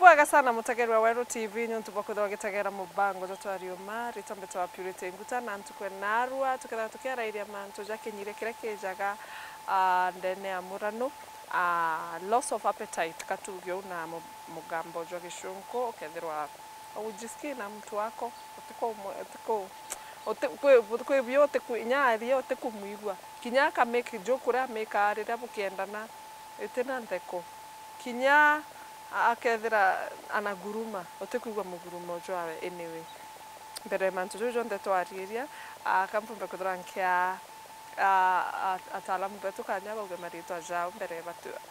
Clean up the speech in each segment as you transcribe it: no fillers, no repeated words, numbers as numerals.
Ibwaga sana mutagerwa Weru TV nyuntu bokutho gitagera mubango jotwariuma ritombeto wa Purity Nguta na ntukwe narua tukera tukera iria mantu jakenyire kire kijaga ndene ya murano loss of appetite katugyo na mugambo jwa gishunko ukethirwa ujisikie na mtu wako otiko byote kunyathi yote kumuigwa kinyaka make jokura make arira bukiendana etena ndeko kinya akethira anaguruma otikuigwa mugurumo jwawe anyway mbere mantu jojo ndetwariria akampumbe kudrankia ataalamu betu kanya bauge marito jao mbere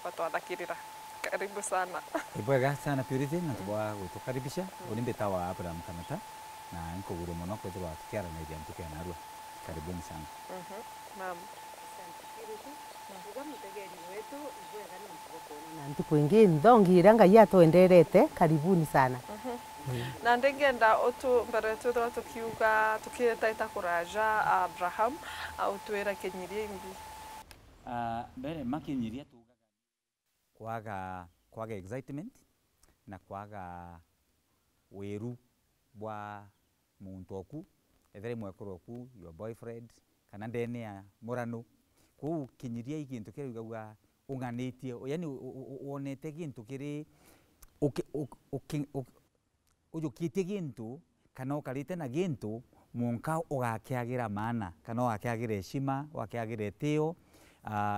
batwathakirira karibu sana ibwega sana Purity na tubwa gutukaribisha ulimbe tawa Abraham Kamata na nko guru muno kwethirwa tukiara na iria ntuke narua karibuni sana mam na ntuku ingi ndongira ngai atwenderete karibuni sana na ndengenda otu mbere tutho tukiuga tukitaita kuraja Abraham au twera kenyirie imbi mbere makinyiria tugaga kwaga excitement na kwaga weru bwa muntu oku ethere mwekuru oku your boyfriend kana ndene ya murano ku kinyiria ikintu kirugaga unganitie yani wonete gintu kiri ujukitie gintu kana ukarite na gintu munka ugakiagira maana kana ugakiagira heshima ugakiagira tio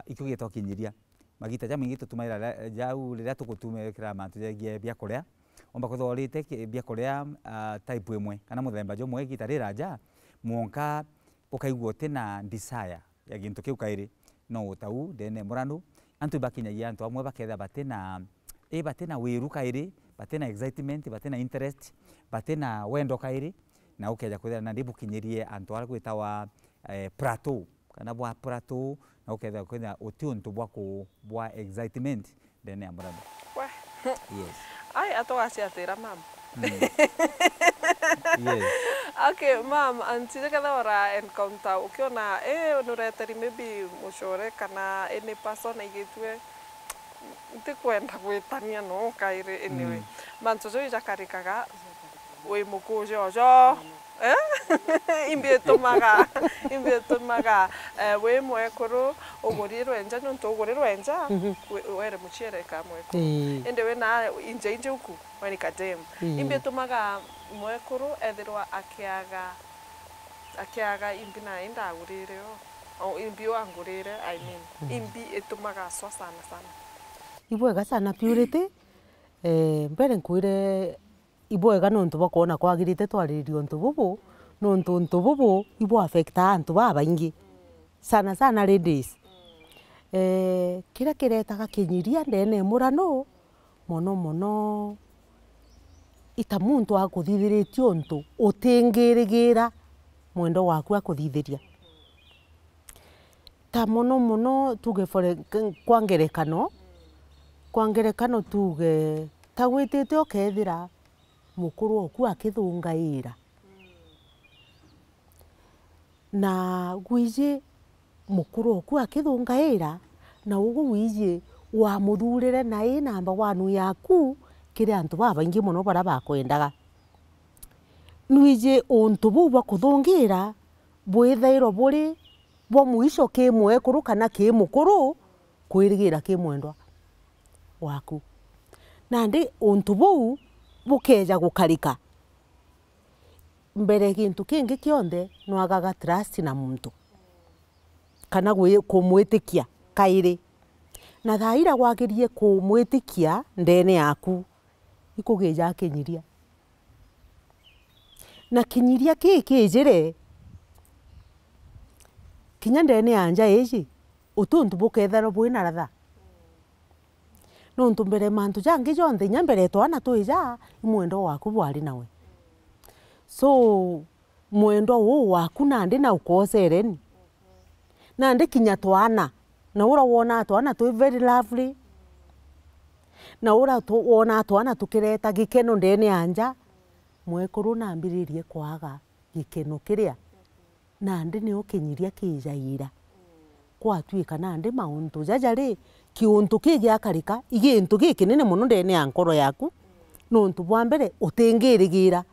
ikyo gitwa kinyiria magita jamu ngito tumaira jau rira tugutumekira mantu jagie bia kuria omba kuthorite bia kuria type imwe kana muthemba jo mwe gita rira ja munka ukaigwa tena desire ya gintu kiu kairi no utau dene murano antu bakinyagia antu amwe baketha batena wiru kairi batena excitement batena interest batena wendo kairi na ukeja kuthera na ndibu kinyirie antu ara gwitawa plateau kana bwa plateau na uketha kwenda utuntu bwa excitement dene murano yes ai atogasiatira mam yes okay mam antire kada ora encounter ukiona unureteri maybe mushore kana any person igitwe ndikwenda gwitania no kaire anyway mantu jo ijakarikaga we mukujo ojo imbietumaga we mwekuru ugurirwe enja nuntu ugurirwe enja were muchere kamweko ende we na inje uku wani kadem imbietumaga mwekuru ethirwa akiaga imbina inda agurire o imbio angurire I mean imbi etumaga so sana ibwega sana Purity mbere nkwire ibwega nuntu bakona kwagirite twaririo ntu bubu nuntu bubu ibo affect antu babaingi sana ladies kira kiretaga kinyiria ndene murano mono ita muntu akuthithiritio untu utingirigira mwendo waku akuthithiria ta mono tuge kwa ngerekano tuge ta gwitite ukethira mukuru oku akithungaira na gwije mukuru oku akithungaira na ugu wije wa muthurire na namba wanu yaku kire antu babaingi muno bara bakwendaga nwije untu bu bwa kuthungira bwithairo buri bwa muico ki mwekuru kana ki mukuru kwirigira ki mwendwa waku na ndi untu bu bukeja gukarika mbere gintu kingi kionde no agaga trust na muntu kana kumwitikia kairi na thaira gwagirie kumwitikia ndene yaku ikugeja kinyiria na kinyiria kijire kinya ndene anja eji utuntu bukethero bwina ratha nuntu mbere mantu jangi jonthe nyambere twana tuija mwendo waku bwari nawe so mwendo wo waku nandi na ukosereni nandi kinya twana na ura wona twana tu very lovely na ura wona twana tukireta gikeno ndene anja mwekuru nambiririe kwaga gikeno kiria nandi ni ukinyiria kijaira kwatuika nandi mauntu jajari kiuntu kigiakarika igintu gikinene muno ndene ya nkoro yaku nontu bwa mbere utingirigira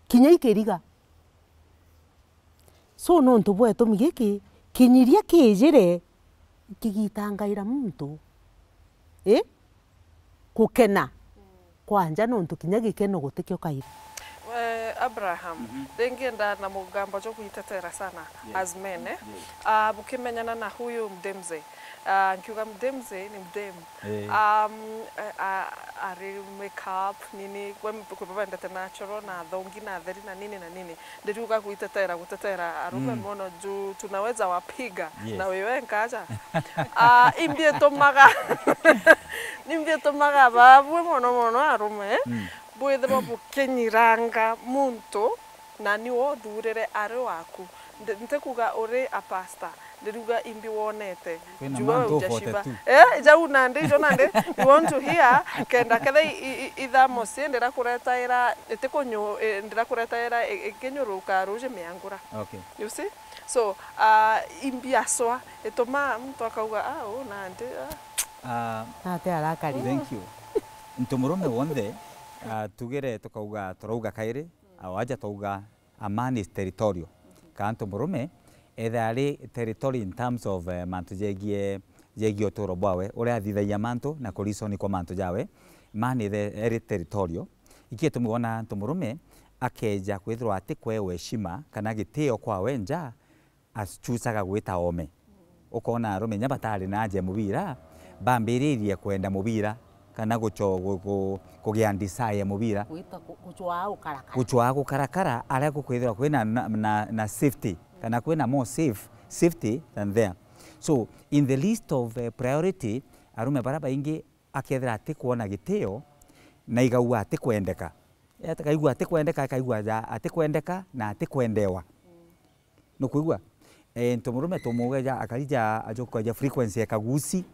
kinya ikiriga so nontu bwetumi giki kinyiria kijire kigitangaira muntu kukena kwanja nontu kinya gikeno gutikio kaira. Abraham, ndengenda na mugambo jo kuitetera sana as men bukimenyana na huyu mdemze nkiuga mdemze ni mdem ari makeup nini kwa ndete natural na thongi na theri na nini ndiruga gutetera arume mono juu tunaweza wapiga na wewe nkaja imbie tomaga babwe mono arume bwithirwo bukinyiranga muntu na niwo thurire ari waku ntikuga uri a pastor ndiruga imbi wonete juwa ujashiba jau nandi jo nandi you want to hear kenda kethe ithamo si ndira kuretaira itikunyu ndira kuretaira ikinyuruka ruje miangura. Okay, you see, so imbi aswa itoma mtu akauga nandi ate arakari. Thank you. Ntumurume wonde tugere tukauga turauga kairi awaja tuuga a man is territorial kanto murume ethari territory in terms of mantu jegie uturo bwawe uria athithagia mantu na kurisoni kwa mantu jawe man eri territorial iki tumuona tumurume akeja kwithirwa ati kwewe heshima kana gitio kwawe nja achusaga gwita ome ukona arume nyabatari na je mubira bambiririe kwenda mubira kana kugia desire mubira guchwa gukarakara aria gukwithira kwina na safety kana kwina more safety than there. So in the list of priority arume bara baingi akethira ati kuona gitio na igaua ati kwendeka akaigua ati kwendeka akaigua ati kwendeka na ati kwendewa no kuigua ntumurume tumugeja akarija ajokoja frequency ya kagusi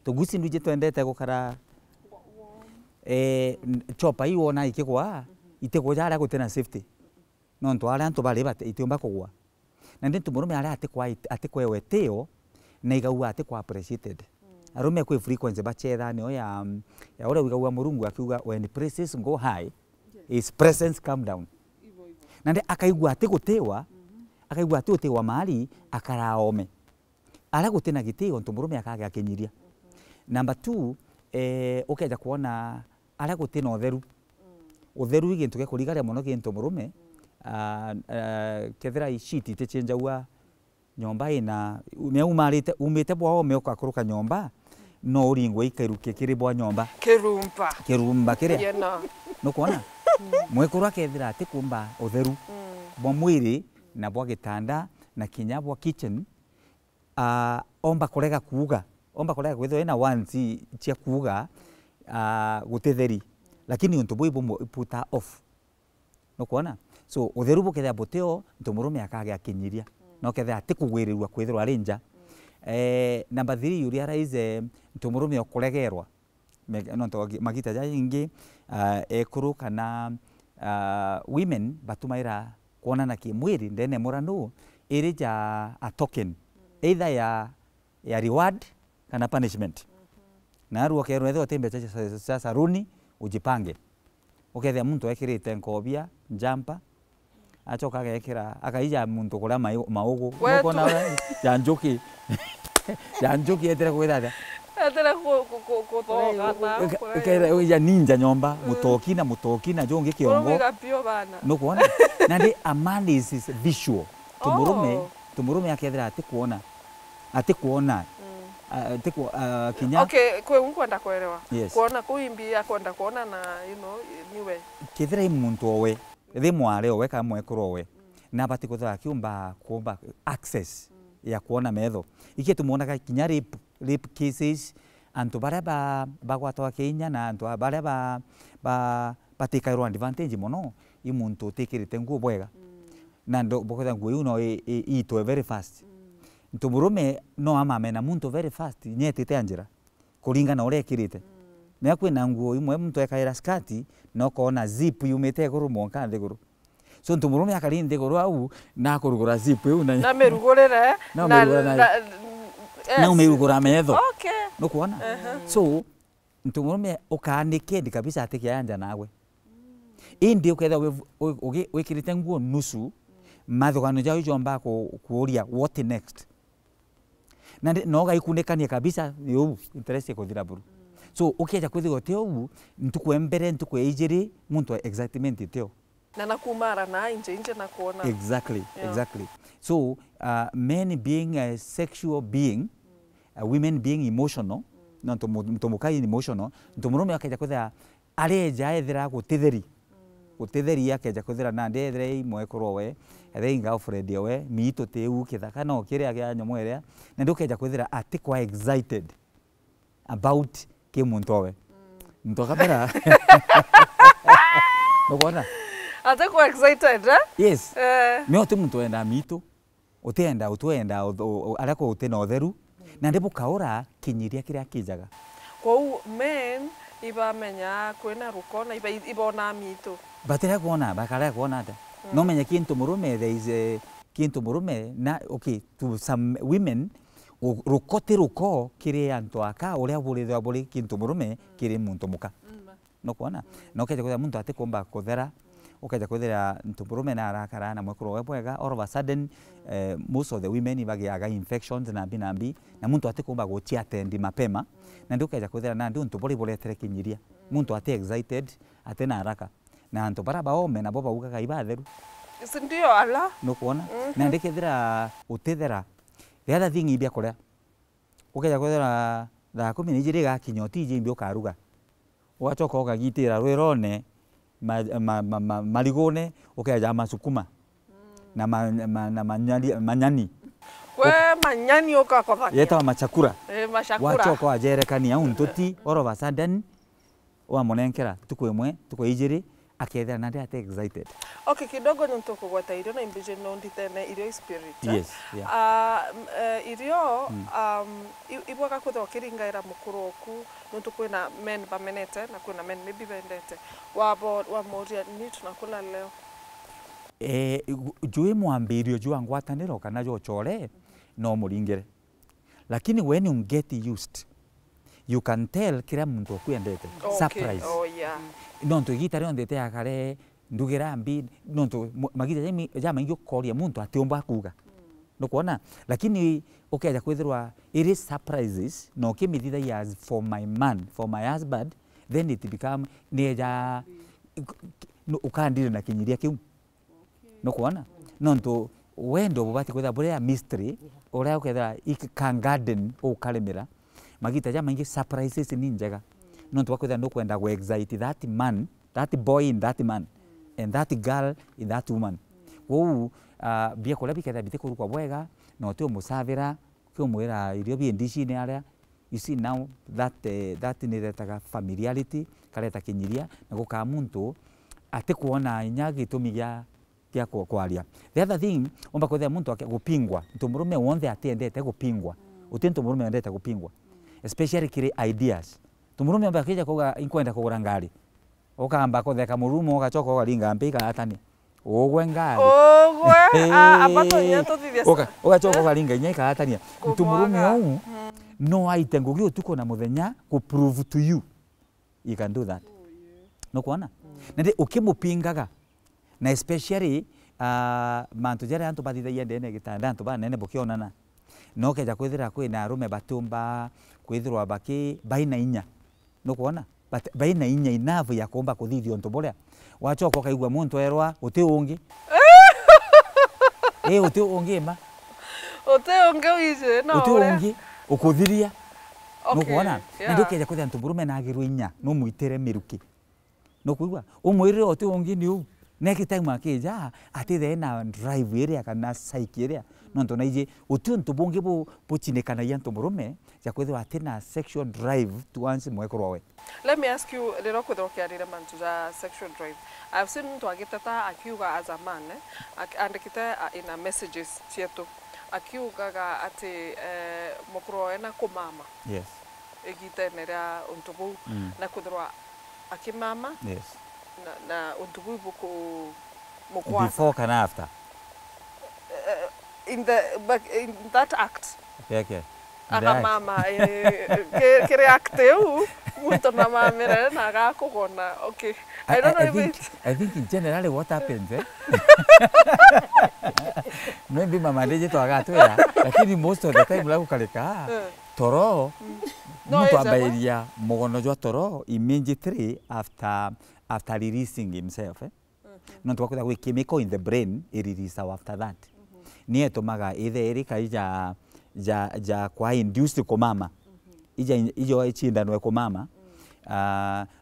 tugusi nduje twendete gukara chopa iwona ikigwa itegwa jara gutena safety no ntwa ara ntu bari bate itiumba kugwa na ndi tumurume ara ati kwewe teo na igaua ati kwa appreciated arume kwe frequency bachetha ni ya ora wigaua murungu akiuga when praises go high his presence come down na ndi akaigua ati gutewa akaigua ati utewa mali akaraome ara gutena gitio ntumurume akage akinyiria. Number 2 ukeja kuona ara gutena utheru igintu gekurigaria muno gintu murume kethira ishiti techenjaua nyomba ina umite bwao meoka kuruka nyomba no uringwe ikairuke kiri bwa nyomba kirumba kire no kuona mwekurwa kethira ati kumba utheru bwa mwiri na bwa gitanda na kinya bwa kitchen omba kurega kuuga kwithwo ina wansi cia kuuga gutetheri lakini untu bwibu puta off no kuona so utheru bukethia buteo ntumurume akage akinyiria no kethia ati kugwirirwa kwithirwa rinja. Number 3 you realize ntumurume okuregerwa no nto magita ja ingi ekuru kana women batumaira kuonana kimwiri ndene muranu irija a token either ya reward kana punishment na ruo kero etho tembe cha saruni ujipange ukethia muntu ekirite nkobia njampa achoka agekira akaija muntu kuria maugu ukona janjuki etera kwithada etera ko ya ninja nyomba mutoki na jonge kiongo no kuona na ndi amani is visual tumurume akethira ati kuona kinya okay kwe unkwenda kuelewa kuona kuimbia kwenda kuona na niwe kithira muntu owe thi mware owe ka mwekuru owe na bati kuthira kiumba kuomba access ya kuona metho iki tumuonaga kinya rape cases antu baria bagwatwa Kenya na antu baria batikairwo advantage muno i muntu utikirite nguo bwega na ndo bokotha nguo yu no itwe very fast ntumurume no amamena muntu very fast nyetite anjira kuringana uria ekirite me kwina nguo imwe muntu ekaira skati no kona zip yumite guru monka ndiguru so ntumurume akarinde guru au na kurugura zip yu na merugurire na umerugura metho okay no kuona so mtu murume ukaanikendi kabisa atikianja nawe indi uketha wikirite nguo nusu mathogano jao jomba kuuria what next na no gaikunekania kabisa yo interest kuthira buru so ukeja kwithio teo ntukwe mbere ntukwe ijiri muntu exactamente teo na nakumara na inje na kuona exactly so men being a sexual being women being emotional no ntomukai emotional ntomurume akaja kwithia areja ethira gutitheri akeja kwithira na ndethire imwe kurowe ethe girlfriend yawe mito teu kithaka no kiria kia nyomo iria na ndukeja kwithira atikwa excited about ke muntowe ntokabera nokona atikwa excited yes me ote muntu enda mito utenda arako utena otheru na ndipo kaura kinyiria kiria kijaga kwa men ibamenya kwena rukona ibona mito batera kuona bakara kuona ata no menya kintu murume there is a kintu murume na okay to some women ruko kiri antu aka uria buri kintu murume kiri muntu muka no kuona no keja kwa muntu atikomba kuthera ukaja kuthera ntu murume na arakara na mwekuro webwega all of a sudden most of the women ibagiaga infections na binambi na muntu atikomba gutia tendi mapema na ndukaja kuthera na ndu buri terekinyiria muntu ati excited atena haraka na antu bara baome na boba ugaga ibatheru sindio ala no kuona na ndikethira utethera the other thing ibia kuria ukeja kuthera thaa 10 nijiri gakinyoti jimbi ukaruga ugacoka ugagitira rwirone marigone ukeja masukuma na manyani we manyani ukakothania yeta machakura machakura wacoka ajerekania untuti all of a sudden wa monenkera tukwemwe tukwijiri akethera na ndate excited okay kidogo ntuko gwata irio na imbije no nditene irio spirit yes yeah. Irio ibwaka kutho kiringaira mukuroku ntukwena men bamenete na kuna men maybe bendete wa moria ni tunakula leo jui mwambirio jua ngwataniro kana jo chore no muringere lakini when you get used you can tell kila muntu akuendete surprise oh yeah nonto gitare ondete akare ndugira mbi nonto magita jama ingo koria muntu atiomba kuga no kuona lakini ukaja kwithirwa it is surprises no kimithitha years for my man for my husband then it become neja ukandire na kinyiria kiu no kuona nonto wendo bubati kwitha bure mystery ora uketha ik garden o kalemera magita jama ingi surprises ni njega nonto wakwitha no kwenda go excite that man that boy in that man and that girl in that woman bia kula biketha bitiko kwa bwega no tio musavira kio mwira irio bi ndici ni aria you see now that ni retaga familiarity kareta kinyiria na guka muntu atikuona inya gitumi gia kwaria the other thing omba kwetha muntu akigupingwa ntumrume wonde atendete gupingwa utinto murume endete gupingwa especially kire ideas tumurume omba kija kuga inkwenda kugura ngari ukamba kutheka murumo ugacoka ugaringa mbika atani ogwe ngari abato nyato thithia ugacoka ugaringa inya ikatania tumurume au no aite ngugi utuko na muthenya ku prove to you can do that no kuona nende ukimupingaga na especially mantu jare antu bathithagia ndene gitanda antu banene bukionana no keja kwithira kwina arume batumba kwithirwa baki baina inya no kuona baina inya inavu ya komba kuthithio ntu boria wachoka kaigwa muntu erwa uti ungi uti ungi ma uti ungi wize no uti ungi ukuthiria no kuona ndio keja kwithira ntu burume na agiru inya no muitere miruki no kuigwa umwirire uti ungi ni u next time akija atithe na drive area kana psyche area no ntona ije utuntu bungi bucinekana ya ntu murume ya kwithwa atina sexual drive towards mwekorowe. Let me ask you lero kwithokiarire mantu za sexual drive. I've seen mtu agitata akiuga as a man andikite in a messages cietu akiugaga ati mukorowe na kumama. Yes. Egitenera untubu na kuthirwa akimama. Yes. Na untubu buku mukwasa. Before and after. In that act. Okay. Aga mama kireact eu muntu na mamere na agakugona. Okay. I don't know if I think in general what happens, maybe mama ndeje to agatwera, lakini most of the time la kukaleka toro muntu abairia mugono jwa toro immediately after releasing himself. No tukakuta gwi chemical in the brain it release after that. Ni etumaga ithe kaija ja kwa induced ko mama. Ijo ichindanwe ko mama.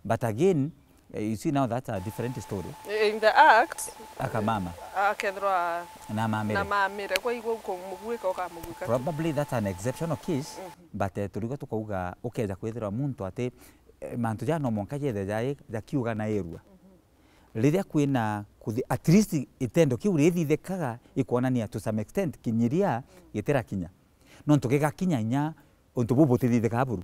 But again, you see now that's a different story. In the act, akamama akethwa na mamire kwa igwo kumugwika ukamugwika. Probably that's an exceptional case, but tuligo tukauga ukeja kwethira muntu ati mantu jano monka jethe ja kiuga na erua. Riria kwina at least itendo kiu rithithekaga ikuonania to some extent kinyiria gitera kinya. No ntugiga kinya nya untu bubu tithitheka buru.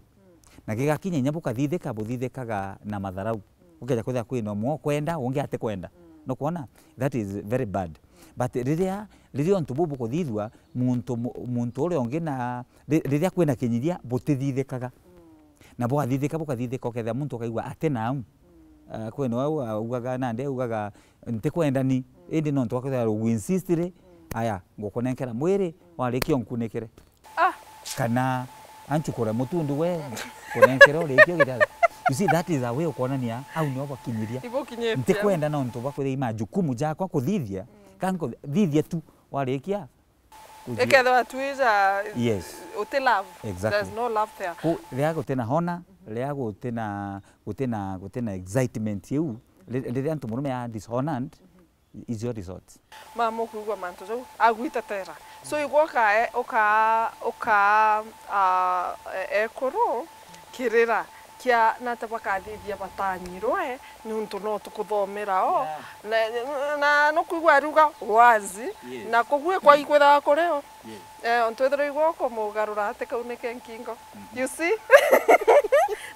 Na giga kinya nya bukathitheka buthithekaga na matharau. Ukeja kwethira kwina mwo kwenda ungi ate kwenda. No kuona that is very bad. But riria untu bubu kuthithwa muntu uri ongi na riria kwina kinyiria butithithekaga. Na bukathitheka ukethira muntu akaigua ate nau. Kwena wau ugaga nande ugaga ntikwendani indi no twakwethira uinsistire aya ngukunenkera mwiri warikio nkunekere kana anchukura mutundu we kunenkera urikio githa. You see that is a way kuonania au ni oba kinyiria ntikwenda no ntu bakwithira ima jukumu jakwa kuthithia kanko thithia tu warikia ekethwa tuiza yes uti love. Exactly. There's no love there. Ria gutena hona ria gutena excitement you riria ntu murume ya dishonant is your result. Mama kuigwa mantu zo agwita tera. So igwoka ekoro kirira kia natabakathithia batanyirwe nuntu no tukuthomera o na no kuigwa ruga wazi na kugwe kwa ikwetha kureo ontwethero igwoko mugarura ate kaunike nkingo. You see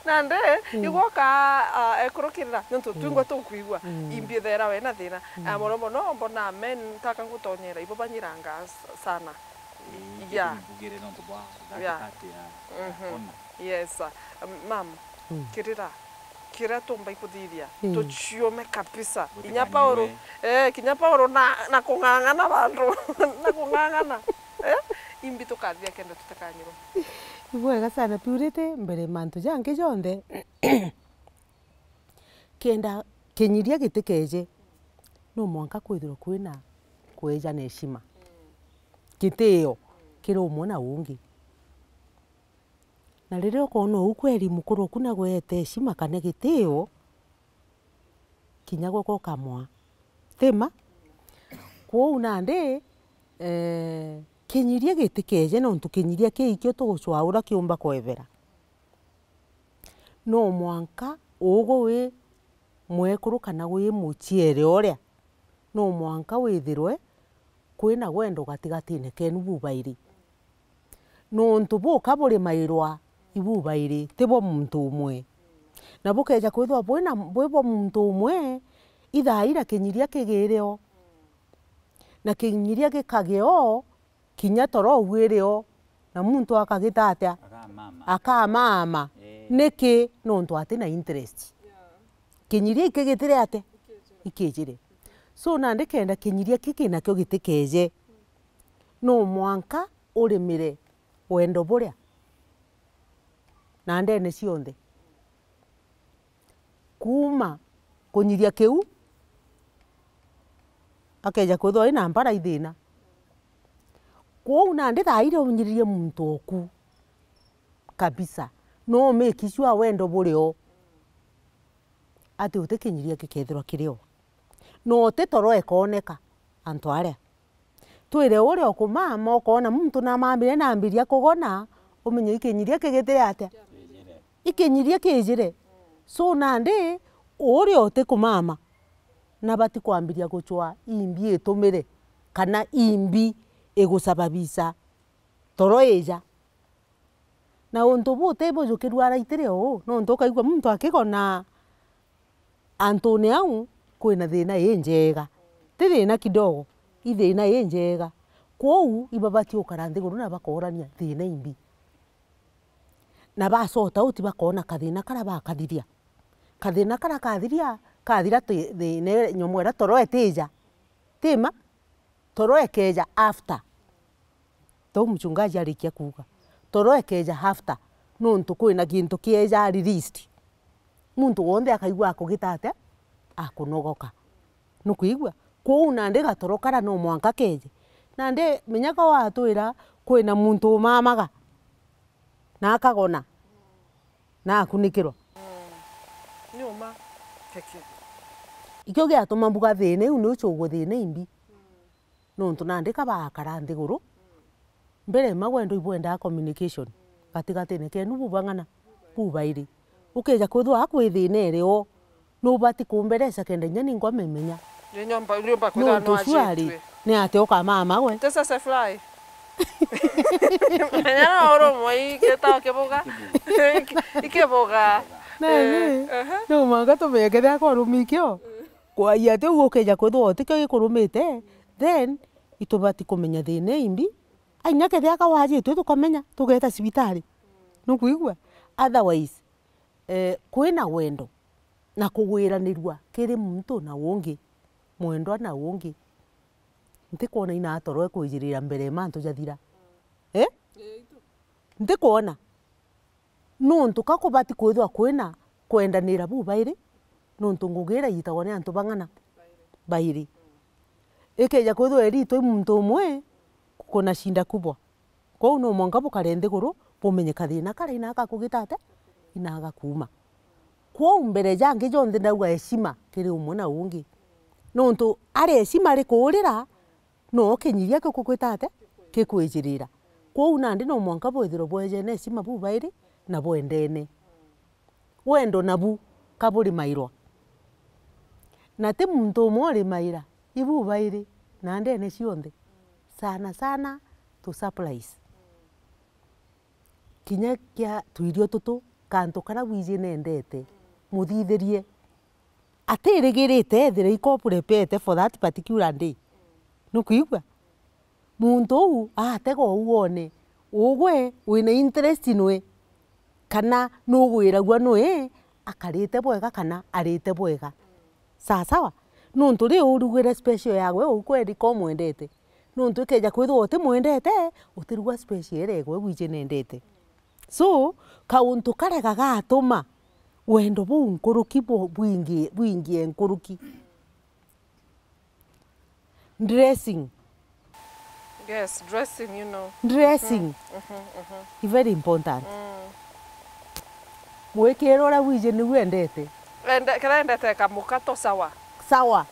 nande igwoka ekurukirira nuntu twingwa tukuigwa imbiethera we na thina amoromo no mbona men taka ngutonyera ibo banyiranga sana ya yes mam kirira tumba ikuthithia tuchiome kabisa inya Paulo kinya Paulo na kungangana bandu na kungangana imbi tukathia kenda tutakanyirwo ibwega sana piurite mbere mantu jange jonde kenda kinyiria gitikeje no mwanka kwithirwo kwina kweja na heshima kitio kiro mwana ungi na riria ukona ukweri mukuru kuna gwete heshima kana gitio kinya gwoko kamwa tema kwa nande kinyiria gitikeje no ntu kinyiria kiikio tugucwaura kiumba kwevera no mwanka ugo we mwekuru kana wi muchiere oria no mwanka withirwe kwina gwendo gatigatine kenu bubairi no ntu buka buri mairwa ibubairi tibo muntu umwe na bukeja kwithwa bwibo muntu umwe ithaira kinyiria kigireo na kinyiria gikageo kinya toro gwireo na muntu akagitatia akamama niki no ntu atina interest kinyiria ikigitire ate ikijire so nande kenda kinyiria kiki nakyo gitikeje no mwanka urimire wendo buria na ndene cionthe kuma kunyiria kiu akeja kwithwa ina mbara ithina kwa nande thaire unyiririe muntu oku kabisa no make sure wendo burio ati utikinyiria gikethirwa kirio no te toro ekoneka antu aria twire uria okumama ukona muntu na mambire na ambiria kugona umenye ikinyiria kigitire atia ikinyiria kijire so nande uria utikumama na bati kwambiria guchwa imbi etumire kana imbi egusababisa toro eja na untu bute bujukirwa raitire o no ntu kaigwa muntu akigona antone au kwina thina injega ti thina kidogo ithina injega kwou ibabati ukara nthiguru na bakorania thina imbi na bacota uti bakona kathina kara bakathiria kathina kara kathiria kathira thine nyomwera toro etija tima toro ekeja after to mchungaji alikia kuga toro ekeja after nuntu kwina gintu kieja released muntu wonde akaigua akugitate akunogoka nukuigua kou nande gatoro kara no mwanka keje nande menyaka watwira kwina muntu mamaga na akagona na akunikirwa nyuma keke ikyo giatuma mbuga thine u no chogo thine imbi nuntu nande kabakara nthiguru mbere magwendo ibwenda communication gatigatine kenu bubang'ana bubairi ukeja kwithwa akwithine rio no bati kumberesa kende nyani ngwa memenya nyomba kwithwa no ajitwe ni ate okamama we tesa se fly nyana oro moi keta keboga ikeboga no manga to me keda ko rumikyo kwa yate ukeja kwithwa tikyo gikurumite then itubati kumenya thine imbi ainya kethia kawajitwe tukamenya tugeta cibitari nukuigua otherwise kwina wendo na kugwiranirua kiri muntu na wongi mwendwa na wongi ntikuona ina atoro kwijirira mbere mantu jathira ntikuona nuntu kakubati kwithwa kwina kwendanira bubairi nuntu ngugira yitagwo ni antu bang'ana bairi ikeja kwithwa erito muntu umwe kuna shinda kubwa kou no mwanka bukare nthiguru bumenye kathina kara inaka kugitate inaga kuma kwa mbere jange jonthe ndauga heshima kiri umwe na ungi nuntu ari heshima ri kurira no kinyiria ko kugwitate kikwijirira kwa nandi no mwanka bwithiro bweje na heshima bubairi na bwendene wendo nabu kaburi mairwa na ti muntu umwe maira ibu bairi na ndene cionthe sana sana to surprise kinya kia tuirio tutu kantu kara wiji nendete muthithirie atirigirite thire ikorporate for that particular day nukuigua muntu u atega uone ugwe wina interest inwe kana nugwiragua nwe akarite bwega kana arite bwega sawa nuntu ri urugire special yawe ukweri ko mwendete nuntu ikeja kwithwa uti mwendete utirugwa special eregwe wije nendete so kauntu karega gatuma wendo bu nkuruki bwingi enkuruki dressing yes dressing you know dressing is very important mwikiro ra wije ni wendete kerendete kamukato sawa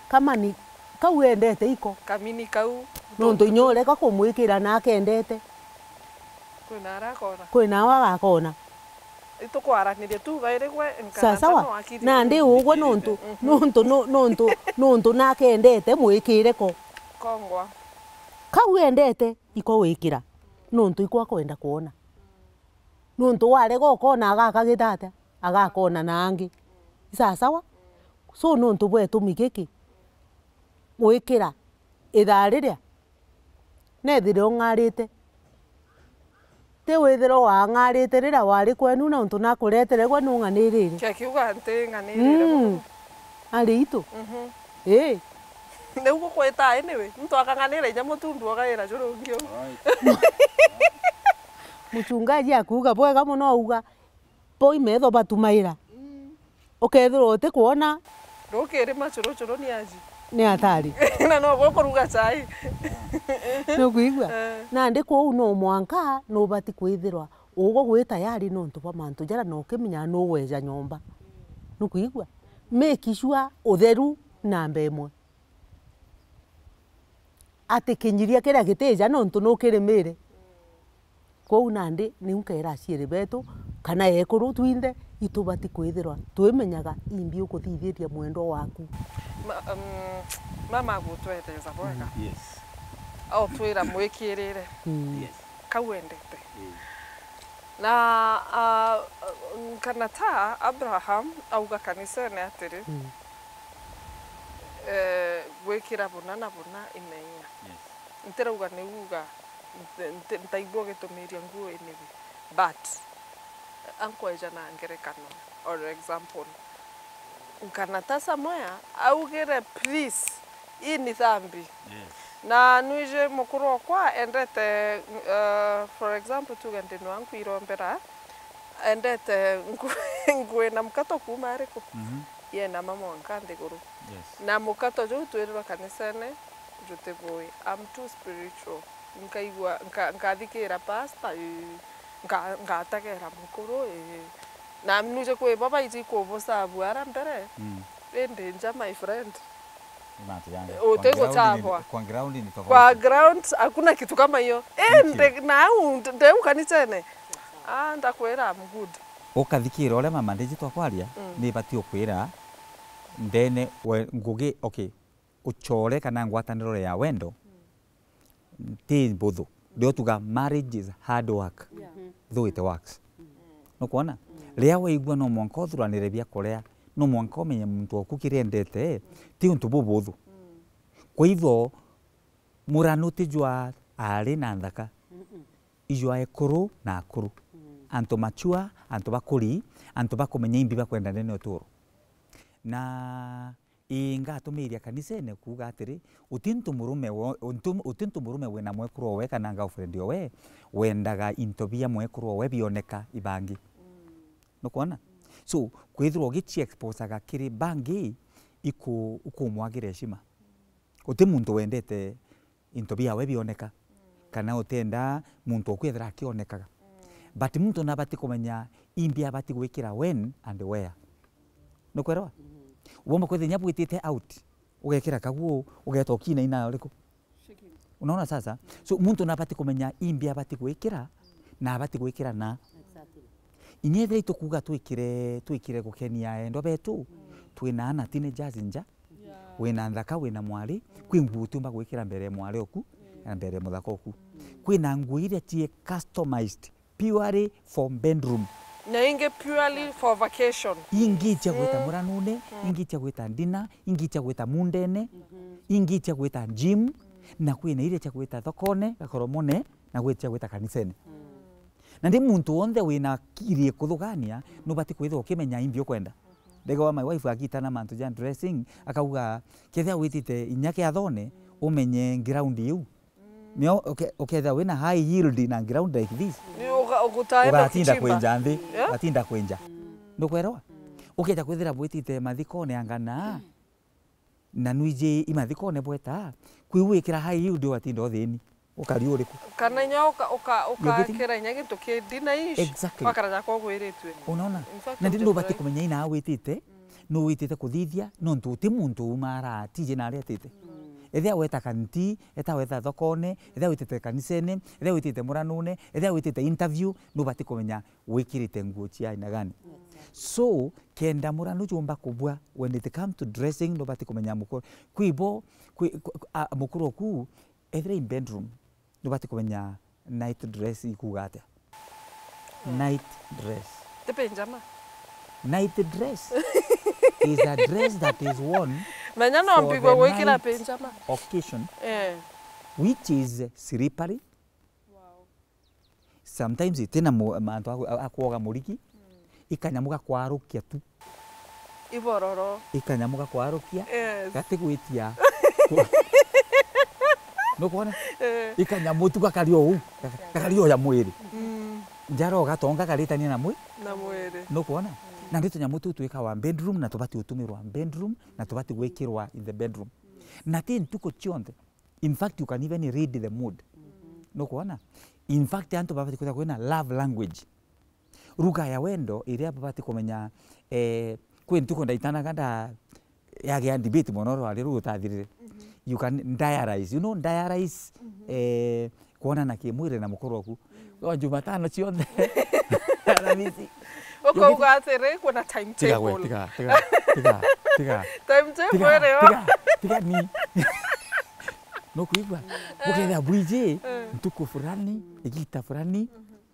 kama ni kau endete iko kamini kau nuntu inyore ka kumwikira na kendete kwina wagakona itukwaranirie tu bairigwe sawa na ndi ugwe nuntu na kendete mwikire ko kongwa kau endete iko wikira nuntu ikwa kwenda kuona nuntu ware gokona agakagitate agakona nangi sawa so nuntu bwetu migiki wikira ithariria nethire ung'arite ti withire wang'arite rira wari kwenu na untu nakuretere gwe nung'anirire kiuga nti ng'anirire ari itu nä u gå kwä taä nä wä ntå akang'anä ra inya må tundu ogaä ra cå rå ngä å muchungaji akuga bwega må no auga boi metho batumaira ukethirwo uti kuona rukiri macuru curu ni aji ni atari na no go kuruga chai no kuigwa na ndi ko no mwanka no bati kwithirwa ugo gwi tayari no ntu ba mantu jara no kimenya no weja nyomba no kuigwa make sure utheru namba imwe ati kinyiria kira giteja no ntu no kirimire ko nandi ni unkera ciere betu kana ekuru twinde itubati kwithirwa twimenyaga imbi ukuthithiria mwendo waku mama gutweteza bwega yes au twira mwikirire yes kawendete na kana ta Abraham auga kanisa ne atiri gwikira buna na buna imenya ntirauga ni uga ntaigua gitumiria nguo inibi but ankweja na ngerekano or example nkanatasa moya augire please hii ni dhambi na nuije mukuru kwa endete for example tugende wangu irombera endete ngwe na mkato kuma ariko ye na mama wankande guru na mukato jo twirwa kanisane jote boy I'm too spiritual nkaigwa nkathikira pastor ngatakera mukuru na mnuje kwe baba iji kubosa buara mbere ende nja my friend utego chapwa kwa ground hakuna kitu kama hiyo ende na nde ukanitene ndakwera I'm good ukathikira ore mama ndeji twakwaria ni bati ukwira ndene ngugi okay uchore kana ngwataniro ya wendo ti buthu ndio tuga marriage is hard work though it works no kuona ria waigua no mwanko thuranire bia kuria no mwanko menye muntu okukirendete ti untu bubuthu kwa hivyo muranuti jwa ari na ndaka ijwa ekuru na akuru anto machua anto bakuri anto bakumenya imbi bakwenda nene otoro na inga tumiria kanisene kuga atiri utintu murume wena mwekuru we kana nga friend we wendaga intobia mwekuru we bioneka ibangi no kuona so kwithiro gichi expose aga kiri bangi ukumwagira heshima uti muntu wendete intobia we bioneka kana utenda muntu okwithira akionekaga but muntu nabati kumenya imbia bati gwikira when and where no kwero woma kwethe nyabu itite out ugekira kaguo ugeta okina ina uriko unaona sasa so muntu nabati kumenya imbia bati gwikira na abati gwikira na inyethe itukuga twikire gukenia endo betu twina ana teenagers nja wina nthaka wina mwari kwingu tumba gwikira mbere mwari oku na mbere muthaka oku kwina ngui iria tie customized purely for bedroom na inge purely for vacation ingi tia gwita muranune ingi tia gwita dinner ingi tia gwita mundene ingi tia gwita gym na kwina iria tia gwita thokone gakoromone na gwitia gwita kanisene na ndi muntu wonde wina kirie kuthugania no bati kwithwo kimenya imbi ukwenda ndego wa my wife akitana mantu jan dressing akauga kethia witite inyake athone umenye ground yu mio okay wina high yield na ground like this ugatinda kwenja nthi atinda kwenja ndukwerwa uketa kwithira bwitite mathikone angana na nuije imathikone bweta kwiwikira high yield watinda othini ukari uriku kana nyoka kera nyage toke dina ish pakara jako gwiritwe unaona na ndindo bati kumenya ina witite no witite kuthithia no ntuti muntu umara tije na retite ethia weta kanti eta weta thokone ethia witite kanisene ethia witite muranune ethia witite interview no bati kumenya wikirite nguo cia ina gani so kenda muranu jumba kubwa when it come to dressing no bati kumenya mukuru kwibo mukuru ku ethia in bedroom no bati kumenya night dress ikugate night dress the pajama night dress is a dress that is worn menya no mbigo gwikira pajama occasion which is slippery sometimes itena mantu akwoga muriki ikanyamuga kwarukia tu ibororo ikanyamuga kwarukia gatigwitia no kuona ikanyamutu gakario ya mwiri njaro gatonga garitania na mwiri no kuona na ndito nyamutu twika wa bedroom na tubati utumirwa bedroom na tubati gwikirwa in the bedroom na tin tuko chionde in fact you can even read the mood no kuona in fact antu babati kwina love language ruga ya wendo iria babati kumenya kwin tuko ndaitana ganda yage debate monoro ali rutathirire you can diarize you know diarize kuona na kimwire na mukuru waku kwa Jumatano cionde na misi ukauga atiri kuna timetable timetable tiga ni no kuigwa ukethia bwije ntuko fulani igita fulani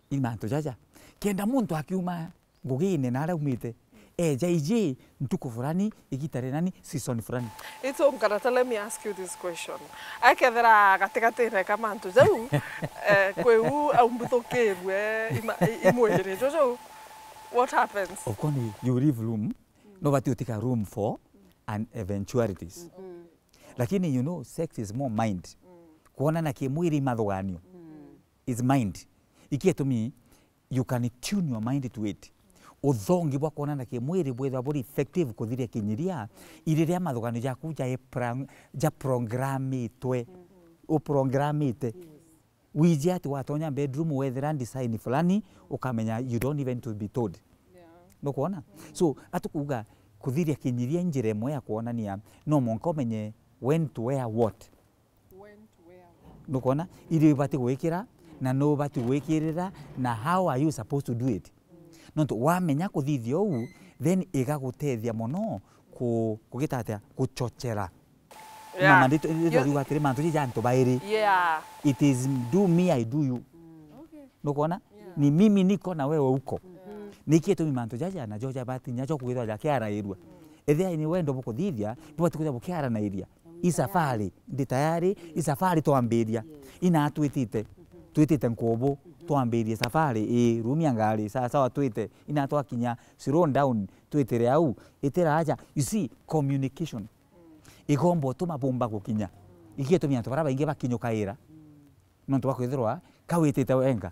imanto jaja kenda muntu akiuma ngugine na araumite jaiji ntuko fulani igitare nani season fulani ito mkarata let me ask you this question akethera gatigate kama antu jau kweu au mbutokebwe imwere jojo what happens? Of course, you leave room. Nobody will take a room for and eventualities. Lakini, you know, sex is more mind. Kuonana kimwili mathoganio is mind. Ikie to me, you can tune your mind to it. Uthongi bwa kuonana kimwili bwethwa buri effective kuthiria kinyiria iriria mathoganio jaku ja programitwe. Uprogramite. Wiji ati watonya bedroom wethera design fulani ukamenya you don't even to be told. No kuona. So atukuga kuthiria kinyiria njira imwe ya kuonania no monka umenye when to wear what. No kuona ili bati gwikira na no bati gwikirira na how are you supposed to do it. No to wamenya kuthithio u then igagutethia muno kugitatia kuchochera. Yeah. Mama ndito riwatire mantu janto bairi. Yeah. It is do me I do you. Okay. No kuona ni mimi niko na wewe uko. Nikieto mimanto jaja na joja bati nyacho kwithwa ja kiara irua. Ethia ni wendo bukuthithia bwati kuja bukiara na iria. Isafari ndi tayari isafari twambiria ina twitite nkobo twambirie safari rumia ngari sasa watwite ina twakinya slow down twitire au itira aja. You see communication igombo tuma bomba gukinya igieto mianto baraba inge bakinyokaira no twakwithirwa kawitite wenga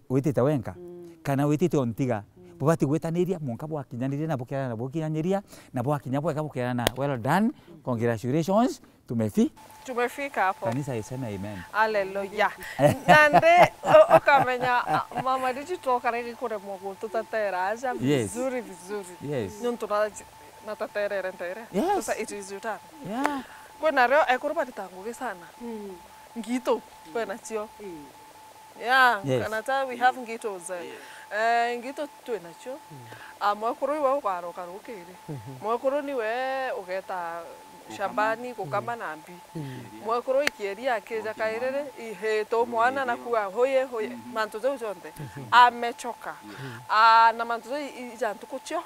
witite wenga kana witite ontiga bubati gwetaniria monka bwakinyaniria na bukera na bukinyanyiria na bwakinya bweka bukera na well done, congratulations, tumefika hapo. Kanisa isema amen. Haleluya. Nande ukamenya mama digital karege kure mogo tutatera aja vizuri. Yes. Nuntu na tatere rentere. Sasa itizuta. Yeah. Kwena reo ekuruba titanguge sana. Ngito kwena chio. Yeah, kanata we have ngitos. Ngito twenacho. Mwakuru iwe ukaroka rukiri. Mwakuru niwe ugeta shambani kukama nambi. Mwakuru ikieria keja kairere iheto mwana na kuwa hoye mantoze ujonde. Amechoka. Na mantoze ijantuko chio.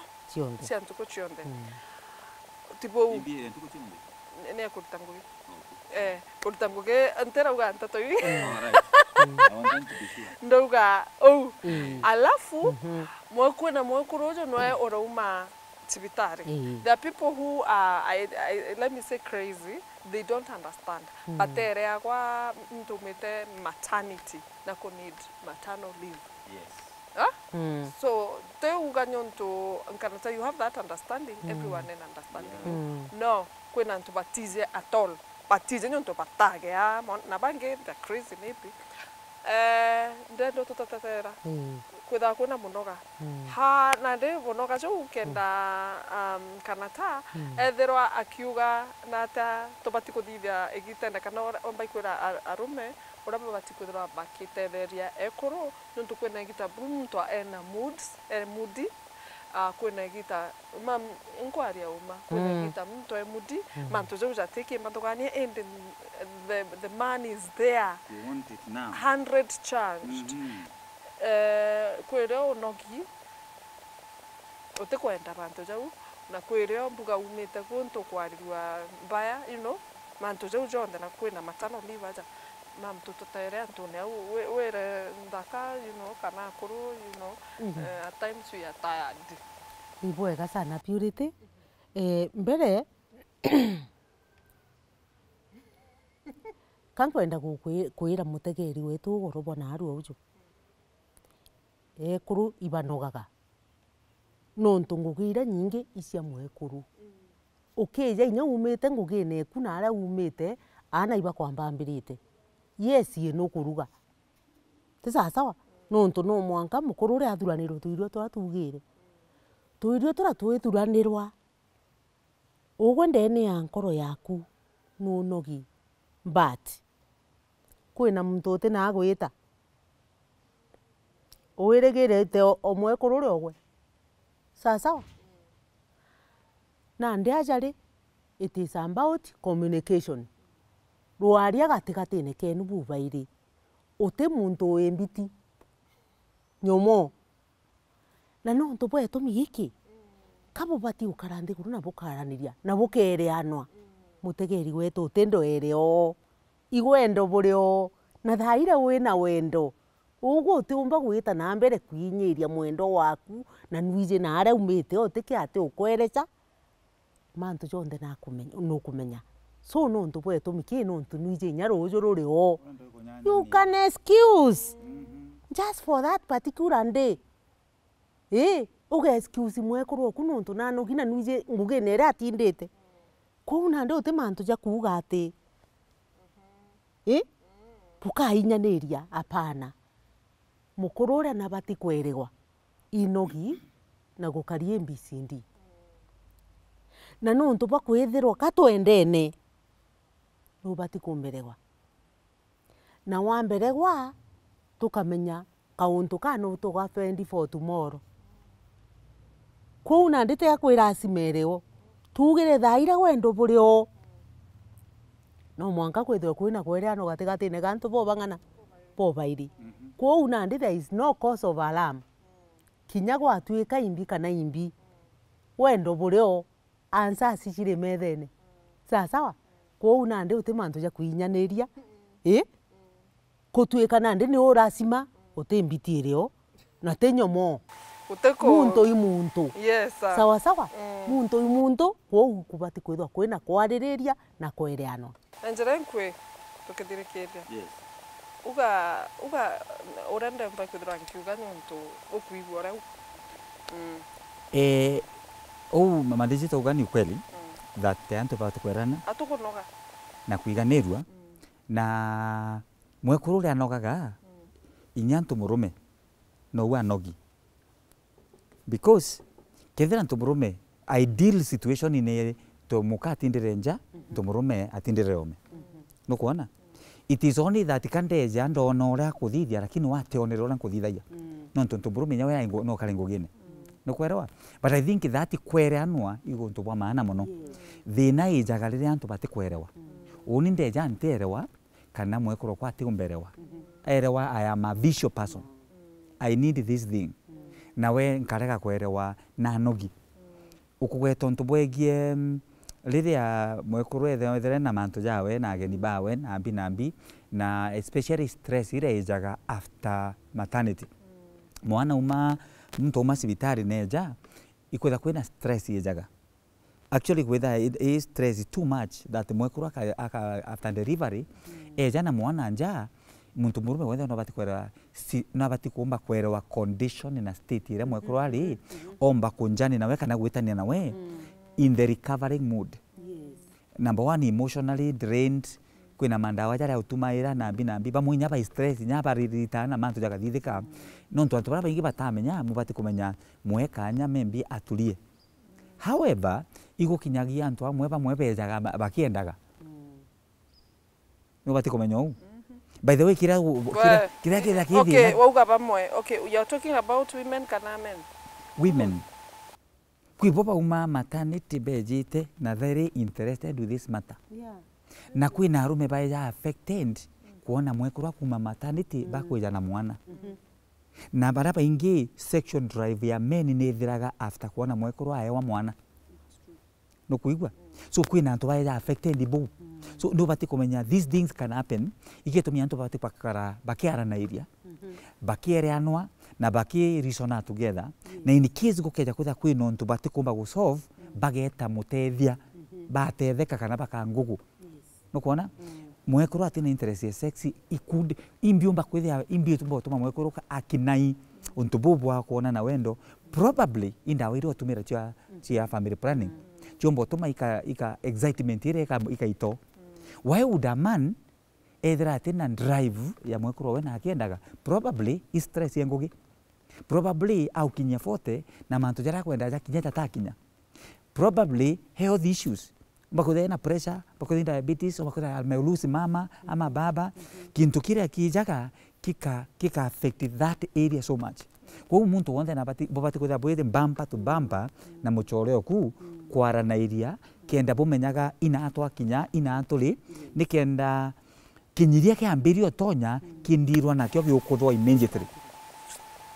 Siantuko chionde. Tipo ne kurtangugi. Kurtanguge antera uganta toi. Ndoga alafu mwakuru na mwakuru ujo noe orauma tibitari. There are people who are let me say crazy, they don't understand. But there kwa mtumete maternity na ko need maternal leave. Yes. So te uganyonto nkanata you have that understanding, everyone in understanding. No, kwena ntubatize at all. Batize nyonto batage na bange the crazy maybe. Ndendo tutatera. Kwitha kuna munoga. Ha na de munoga jo kenda kanata ethirwa akiuga nata tobati kuthithia egitenda kana ombai kwira arume ora babati kwithira bakitetheria ekuru nuntu kwina egita mtu ena moody kwina egita mam inkwaria uma kwina egita mtu moody mantu jo jateke mandogania and the man is there. You want it now. 100 charged. Kwireo nogi utekwenda bantu jau na kwireo mbuga umite kuntu kwariwa mbaya, you know, mantu jau jonde na kwina matano liva aja mam tutotere antone au were ndaka, you know, kana kuru, you know, at times we are tired. Ibwega sana Purity. Mbere kankwenda kukwira mutegeri wetu gorobona aru uju ekuru ibanogaga nontu ngugire nyingi icia mwekuru ukija inya umite ngugine ku na ara umite ana iba kwambambirite yes ye no kuruga tisa sawa nontu no mwanka mukuru ri athuranirwo tuirio twatugire tuirio tura twithuranirwa ugwe ndene ya nkoro yaku no nogi but kwina muntu utina agwita uwiregirite omwe kururi ogwe sawa na ndi ajari it is about communication rwaria gatigatine kenu bubairi uti muntu wembiti nyomo na no ntubwe tumigiki kabo bati ukarande kuru na bukaraniria na bukereanwa mutegeri wetu utendo ereo igwendo buryo na thaira wina wendo Uguo utiumba gwita na mbere kwinyiria mwendo waku na nwije na aria umite otike ati ukwerecha mantu jonthe nukumenya. So nontu bwetu miki nontu nwije nya ruju ruri o. You can excuse just for that particular day. Uga excuse mwekuru oku nontu nanogi na nwije ngugi nere atindite. Kou nande uti mantu ja kuuga ati tukainyaniria apana. Mukuru uria nabati kwerewa inogi na gukaria MBCD. Na nontu bwa kwithirwa katwendene nubati kumberewa. Na wamberegwa tukamenya kauntu kanu tugafendi for tomorrow. Kou nandi tia kwira asimereo tugire thaira wendo burio. No mwanka kwithirwa kwina kwereano gatigatine gantu bobang'ana bobairi. Kou nandi there is no cause of alarm. Kinya gwatuika imbi kana imbi wendo burio ansa cicire methene. Sawa kou nandi uti mantu ja kuinyaniria kutuika nandi ni uracima utimbitirio na tenyomo muntu i muntu. Yes, sawa muntu i muntu kou kubati kwithwa kwina kwaririria na kwereano. Njira nkwe tukithirikiria. Yes. Uga urenda mpa kwithwa nkiuga nontu ukuigua rau. Mama Digital ugani ukweli that antu bati kwerana atukunoga na kuiganirwa na mwekuru ria nogaga inyantu murume no wa nogi because kethira ntu murume ideal situation ine to muka atindire nja ntu murume atindire ome no kuona it is only that kandeja ndona uria kuthithia lakini wateonera uria kuthithagia no ntu murume nyawe aingo no karengo gine no kwerewa. But I think that kwereanwa igo ntu bwa maana muno. Thina ijaga riria antu bati kwerewa. Uni ndeja nterewa kana mwekoro kwa ati umberewa. Erewa I am a visual person. I need this thing. Nawe nkarega kwerewa na nogi. Ukugweta ntu bwegie riria mwekoro ethere na mantu jawe na ageni bawe na nambi na especially stress ire ijaga after maternity. Mwana uma mtu uma sibitari neja ikwetha kwina stress yejaga. Actually kwetha stress is too much that mwekuru after delivery eja na mwana nja muntu murume wetha nobati kwera nobati kuomba kwerewa condition na state ire mwekuru ali omba kunjani nawe kana gwitania nawe in the recovering mood. Number one, emotionally drained. Kwina mandawa jara utumaira nambi bamunya ba stress nyaba ririta na mantu jaga thithika nontu antu bara baingi batamenya mubati kumenya mwekanya membi atulie. However igukinyagia antu amwe bamwe bejaga bakiendaga mubati kumenya u. By the way kira okay wauga bamwe. Okay, you are talking about women kana men? Women. Kwiboba uma maternity bejite na very interested with this matter. Na kwina arume baja affected kuona mwekuru kuma maternity bakweja na mwana. Na baraba ingi sexual drive ya men nithiraga after kuona mwekuru aewa mwana. No kuigwa. So kwina antu baja affected bo. So ndo bati kumenya these things can happen. Igetumia antu bati pakara bakiara na iria. Bakiereanwa na baki reason together. Na in case gukeja kwitha kwina antu bati kumba go solve bageta mutethia batetheka kana bakangugu. No kuona mwekuru atina interest ya sexy ikude imbiumba kwithia imbi tumbo tuma mwekuru akinai untu bubwa kuona na wendo probably inda wiro tumira chia family planning chombo tuma ika excitement ire ika ito. Why would a man either atina drive ya mwekuru wena akiendaga probably stress yengugi probably au kinya forte na mantu jara kwenda ja kinya tatakinya probably health issues bakudhe na pressure, bakudhe diabetes, bakudhe ameulusi mama ama baba, kintu kile kijaga kika affect that area so much. Kwa muntu wonde na bati kudhe bwede bumper to bumper na muchoreo ku kwara na area kenda bumenyaga ina atwa kinya ina atuli nikenda kinyiria ke ambirio tonya kindirwa na kyo gikuthwa immediately.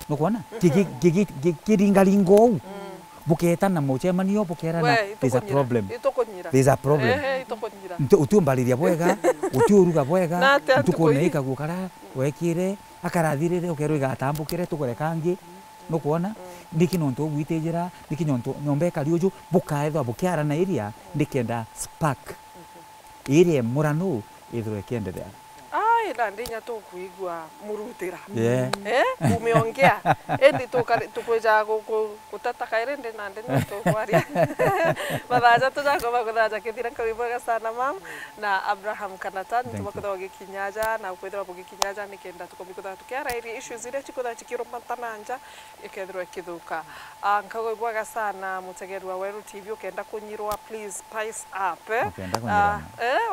No kuona kiringaringo buketa na muchemanio bukerana there's a problem. There's a problem. Utumbaliria bwega, utiuruga bwega, utukoneika gukara wekire akarathirire ukerwo igatambukire tugore kangi nukuona ndiki nontu gwitejera ndiki nyomba ekari uju bukaethwa bukiarana iria ndikenda spark iria murano ithiro ikiendelea. Ai na ndinya tukuigua murutira umeongea endi tukweja gutataka ire ndi na ndi no tukwaria mathaja tujako guthaja kithira kawibwaga sana mam na Abraham Kanata nitumakutha gikinyaja na kwithira bugikinyaja nikenda tukomikutha tukiara iri issues ire chikutha chikiro matananja ikethirwa kithuka nkagwibwaga sana mutegeri wa Weru TV ukenda kunyirwa please spice up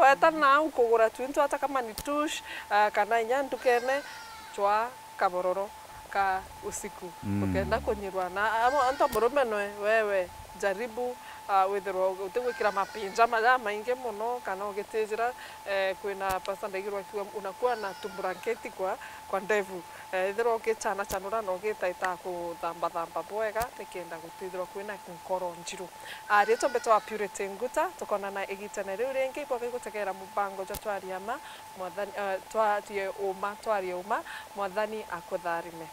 weta na ukugura twintu hata kama ni tush kana inyandukene chwa kabororo ka usiku ukenda kunyirwa na anto murume noe wewe jaribu withirwo utigwikira mapinja maingi muno kana ugitijira kwina pasta ndegirwa kiwa unakuwa na tumburanketi kwa ndevu ithirwo ukichana chanura no gitaita kuthamba bwega nikenda gutithirwa kwina nkoro njiru rieto mbeto wa Purity Nguta tukonana igitene riu ringi kwa gutegera mubango ja twariama mwathani twarie uma mwathani akutharime.